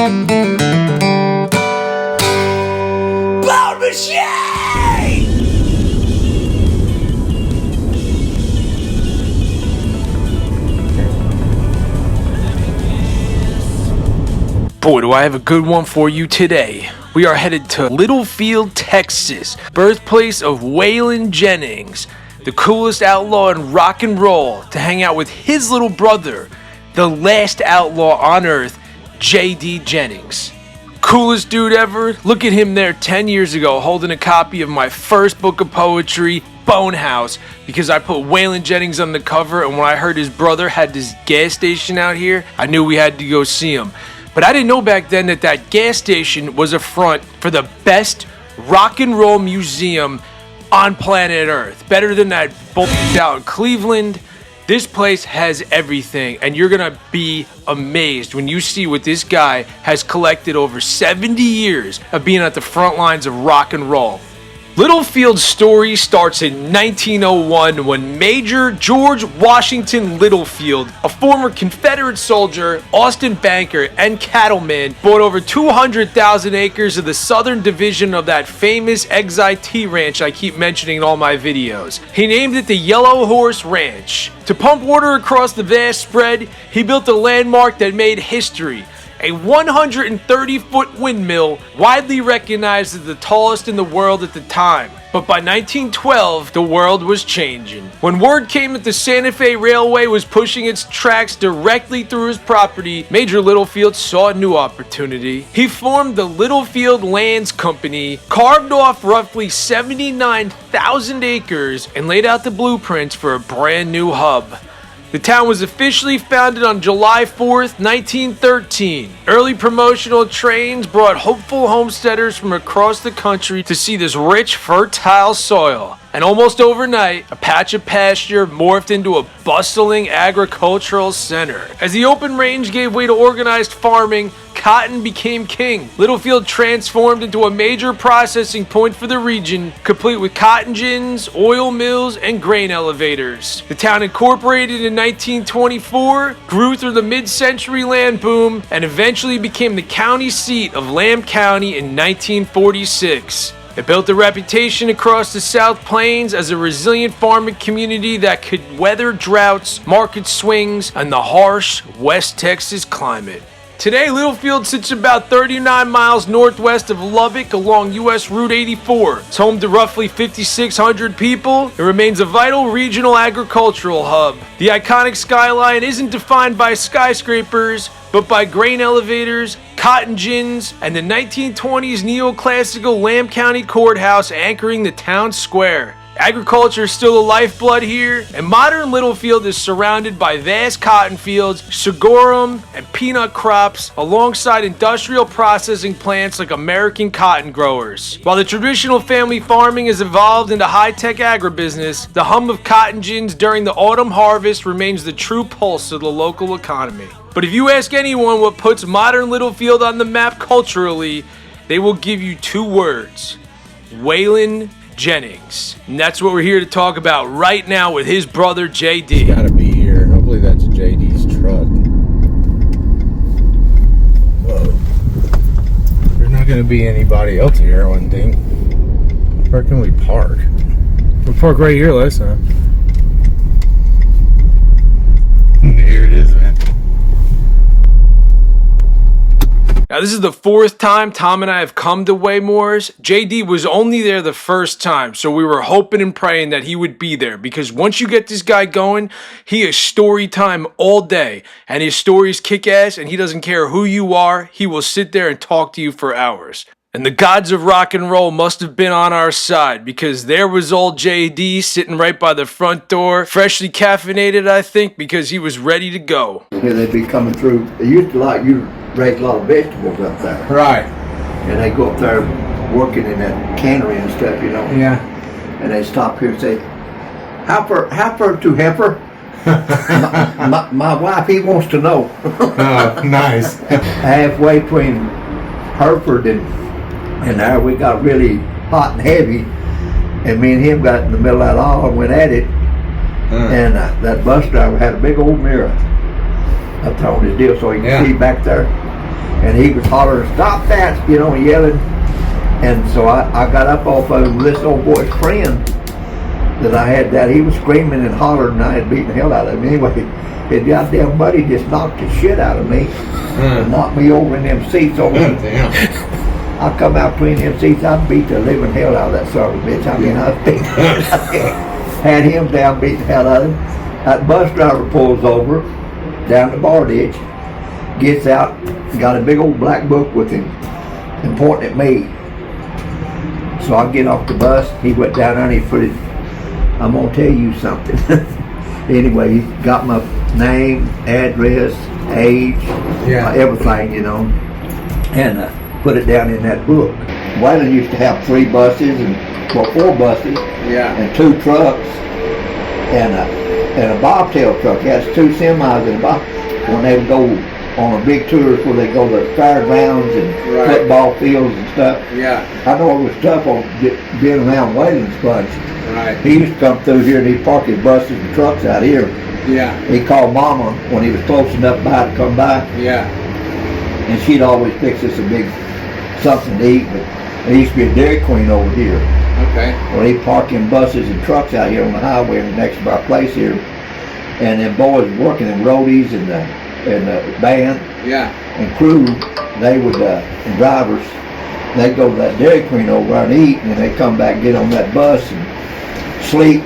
Bone machine! Boy, do I have a good one for you today. We are headed to Littlefield, Texas, birthplace of Waylon Jennings, the coolest outlaw in rock and roll, to hang out with his little brother, the last outlaw on earth, JD Jennings. Coolest dude ever. Look at him there 10 years ago holding a copy of my first book of poetry, Bonehouse, because I put Waylon Jennings on the cover, and when I heard his brother had this gas station out here, I knew we had to go see him. But I didn't know back then that that gas station was a front for the best rock and roll museum on planet Earth. Better than that bullshit out in Cleveland. This place has everything, and you're gonna be amazed when you see what this guy has collected over 70 years of being at the front lines of rock and roll. Littlefield's story starts in 1901 when Major George Washington Littlefield, a former Confederate soldier, Austin banker, and cattleman, bought over 200,000 acres of the southern division of that famous XIT ranch I keep mentioning in all my videos. He named it the Yellow Horse Ranch. To pump water across the vast spread, he built a landmark that made history. A 130-foot windmill, widely recognized as the tallest in the world at the time. But by 1912, the world was changing. When word came that the Santa Fe Railway was pushing its tracks directly through his property, Major Littlefield saw a new opportunity. He formed the Littlefield Lands Company, carved off roughly 79,000 acres, and laid out the blueprints for a brand new hub. The town was officially founded on July 4th, 1913. Early promotional trains brought hopeful homesteaders from across the country to see this rich, fertile soil. And almost overnight, a patch of pasture morphed into a bustling agricultural center. As the open range gave way to organized farming, cotton became king. Littlefield transformed into a major processing point for the region, complete with cotton gins, oil mills, and grain elevators. The town incorporated in 1924, grew through the mid-century land boom, and eventually became the county seat of Lamb County in 1946. It built a reputation across the South Plains as a resilient farming community that could weather droughts, market swings, and the harsh West Texas climate. Today, Littlefield sits about 39 miles northwest of Lubbock along US Route 84. It's home to roughly 5,600 people. It remains a vital regional agricultural hub. The iconic skyline isn't defined by skyscrapers, but by grain elevators, cotton gins, and the 1920s neoclassical Lamb County Courthouse anchoring the town square. Agriculture is still the lifeblood here, and modern Littlefield is surrounded by vast cotton fields, sorghum, and peanut crops, alongside industrial processing plants like American cotton growers. While the traditional family farming has evolved into high-tech agribusiness, the hum of cotton gins during the autumn harvest remains the true pulse of the local economy. But if you ask anyone what puts modern Littlefield on the map culturally, they will give you two words: Waylon Jennings. And that's what we're here to talk about right now with his brother JD. It's gotta be here. Hopefully that's JD's truck. Whoa. There's not gonna be anybody else here, I wouldn't think. Where can we park? We'll park right here, Les, huh? Here it is, man. Now, this is the fourth time Thom and I have come to Waymore's. JD was only there the first time, so we were hoping and praying that he would be there, because once you get this guy going, he is story time all day, and his stories kick ass, and he doesn't care who you are. He will sit there and talk to you for hours. And the gods of rock and roll must have been on our side, because there was old JD sitting right by the front door, freshly caffeinated, I think, because he was ready to go. Here they'd be coming through. They used to raise a lot of vegetables up there. Right. And they go up there working in that cannery and stuff, you know. Yeah. And they stop here and say, Heifer to heifer. my wife, he wants to know. Oh, nice. Halfway between Hereford and there, we got really hot and heavy. And me and him got in the middle of that aisle and went at it. And that bus driver had a big old mirror up there on his deal so he could see back there. and he was hollering, "Stop that!" You know, yelling. And so I got up off of this old boy's friend that I had that he was screaming and hollering, and I had beaten the hell out of him. Anyway, his goddamn buddy just knocked the shit out of me and knocked me over in them seats over there. I come out between them seats, I beat the living hell out of that son of a bitch. I mean, I had him down, beat the hell out of him. That bus driver pulls over down the bar ditch, gets out, got a big old black book with him and pointing at me. So I get off the bus, he went down there and he put it, "I'm gonna tell you something." Anyway, he got my name, address, age, everything, you know, and put it down in that book. Waylon used to have 3 buses and 4 buses and 2 trucks and a bobtail truck. He has 2 semis and a bob. When they would go on a big tours where they go to fairgrounds and football fields and stuff. Yeah. I know it was tough on being around Waylon's bunch. Right. He used to come through here and he'd park his buses and trucks out here. Yeah. He'd call Mama when he was close enough by to come by. Yeah. And she'd always fix us a big something to eat. But there used to be a Dairy Queen over here. Okay. Well, he'd park in buses and trucks out here on the highway next to our place here. And then boys working in roadies and the band and crew, they would, and drivers, they'd go to that Dairy Queen over there and eat, and then they'd come back and get on that bus and sleep.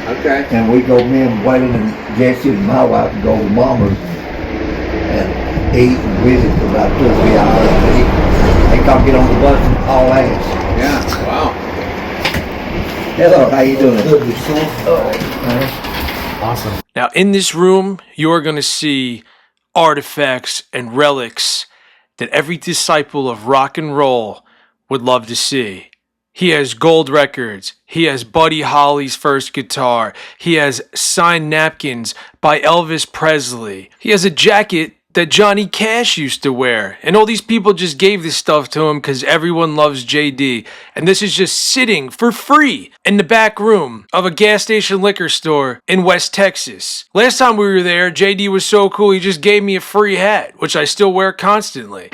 Okay. And we'd go, me and Waylon and Jesse and my wife would go to Mama's and eat and visit for about 2 or 3 hours. They'd come get on the bus and haul ass. Yeah, wow. Hello, how you doing? Awesome. Now, in this room, you're going to see artifacts and relics that every disciple of rock and roll would love to see. He has gold records. He has Buddy Holly's first guitar. He has signed napkins by Elvis Presley. He has a jacket that Johnny Cash used to wear. And all these people just gave this stuff to him because everyone loves JD. And this is just sitting for free in the back room of a gas station liquor store in West Texas. Last time we were there, JD was so cool, he just gave me a free hat, which I still wear constantly.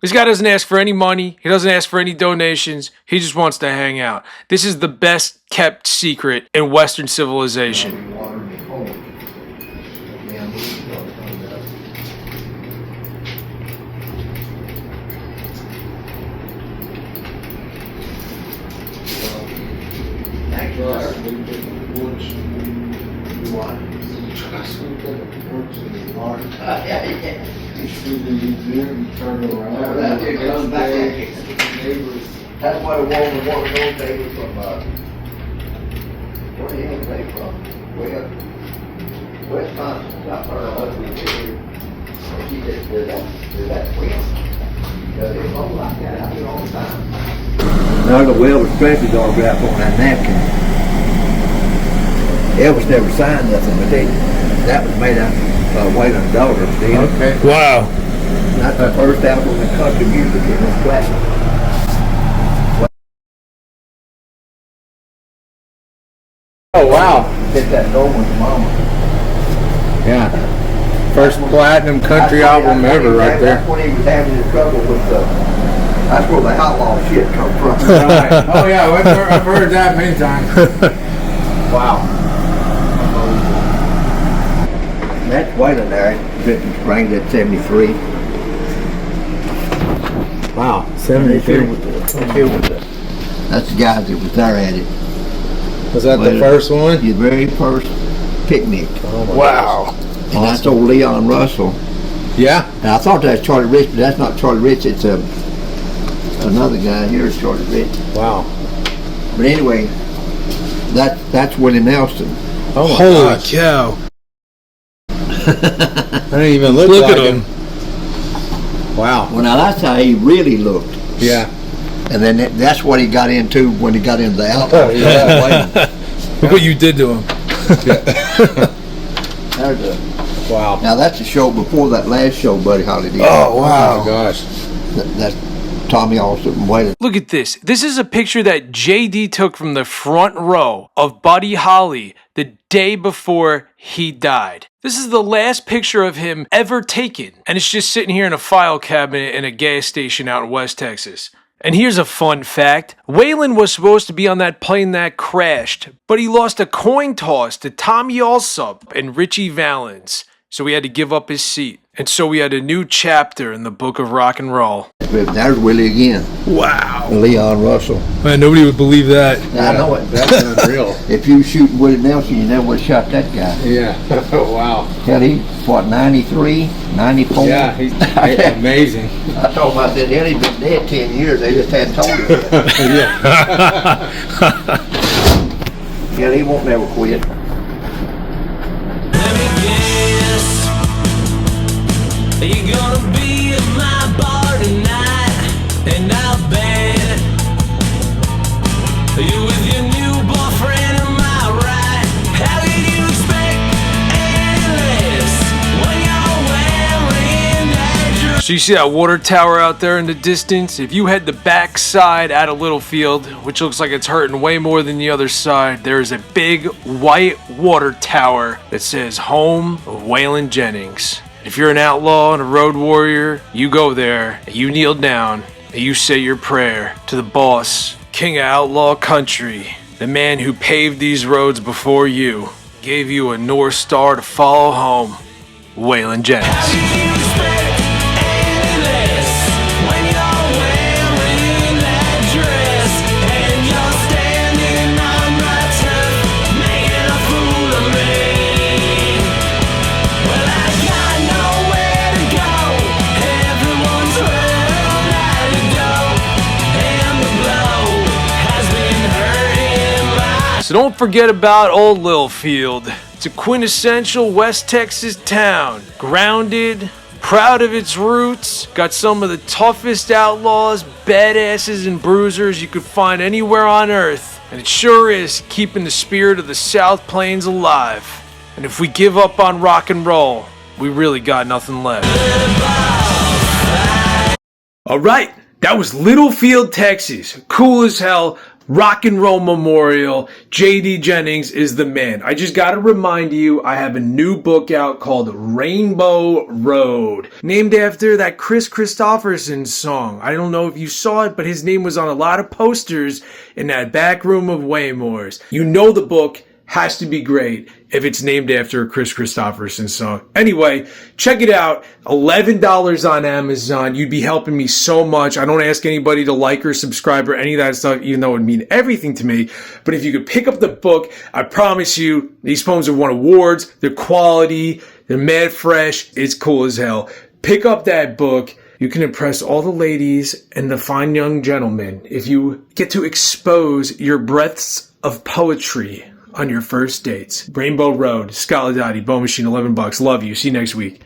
This guy doesn't ask for any money. He doesn't ask for any donations. He just wants to hang out. This is the best kept secret in Western civilization. That's why the woman wanted those babies from, where the hell are they from? Wisconsin. Got her husband here. And she just did that quick. Because it's all like that out here all the time. Now the Elvis Presley autograph on that napkin. Elvis never signed nothing, but that was made out of Waylon's daughter. Okay. Wow. That's the first album in country music in this platinum. Oh, wow. Hit that door with Mama. Yeah. First platinum country album ever right there. That's when he was having his trouble with that's where the outlaw shit come from. Right. Oh, yeah, I've heard that many times. Wow. That's Waylon there, Britain Springs at 73. Wow, 73. That's the guys that was there at it. Was that the first one? The very first picnic. Oh my Wow. And that's old Leon Russell. Yeah? And I thought that's Charlie Rich, but that's not Charlie Rich. It's another guy here, Charlie Rich. Wow. But anyway, that's Willie Nelson. Oh my Holy gosh. cow. I didn't even look like at him. Wow. Well, now that's how he really looked. Yeah. And then that's what he got into when he got into the outlaw. Look what you did to him. Wow. Now that's a show before that last show Buddy Holly did. Oh, wow. Oh my gosh. That's Tommy also from Waylon. Look at this. This is a picture that JD took from the front row of Buddyholly the day before he died. This is the last picture of him ever taken, and it's just sitting here in a file cabinet in a gas station out in West Texas. And here's a fun fact. Waylon was supposed to be on that plane that crashed, but he lost a coin toss to Thom Young and Richie Valens, so he had to give up his seat. And so we had a new chapter in the book of rock and roll. There's Willie again. Wow. Leon Russell. Man, nobody would believe that. I know it. That's unreal. If you shoot Willie Nelson, you never would have shot that guy. Yeah. Oh, wow. Hell, he's, what, 93, 94? Yeah, he's amazing. I told him, I said, hell, he's been dead 10 years. They just hadn't told him yet. Yeah. Hell, he won't never quit. You're gonna be at my bar tonight, and I'll bet you with your new boyfriend, am I right? How can you expect any less when you're wearing that dress? So you see that water tower out there in the distance? If you head the back side out of Littlefield, which looks like it's hurting way more than the other side, there is a big white water tower that says home of Waylon Jennings. If you're an outlaw and a road warrior, you go there, and you kneel down, and you say your prayer to the boss, king of outlaw country, the man who paved these roads before you, gave you a North Star to follow home, Waylon Jennings. How can you expect any less when you're wearing that dress, and you're standing on my turf, making a fool of me? Well, I got nowhere to go. Everyone's run out the door, and the blow has been hurting my. So don't forget about old Littlefield. It's a quintessential West Texas town, grounded, proud of its roots, got some of the toughest outlaws, badasses, and bruisers you could find anywhere on earth, and it sure is keeping the spirit of the South Plains alive. And if we give up on rock and roll, we really got nothing left. Alright, that was Littlefield, Texas. Cool as hell. Rock and roll memorial. JD Jennings is the man. I just gotta remind you, I have a new book out called Rainbow Road, named after that Chris Christopherson song. I don't know if you saw it, but his name was on a lot of posters in that back room of Waymore's. You know the book has to be great if it's named after a Chris Christopherson song. Anyway, check it out. $11 on Amazon. You'd be helping me so much. I don't ask anybody to like or subscribe or any of that stuff, even though it would mean everything to me. But if you could pick up the book, I promise you, these poems have won awards. They're quality. They're mad fresh. It's cool as hell. Pick up that book. You can impress all the ladies and the fine young gentlemen if you get to expose your breaths of poetry on your first dates. Rainbow Road, Scott Laudati, Bow Machine, $11. Love you. See you next week.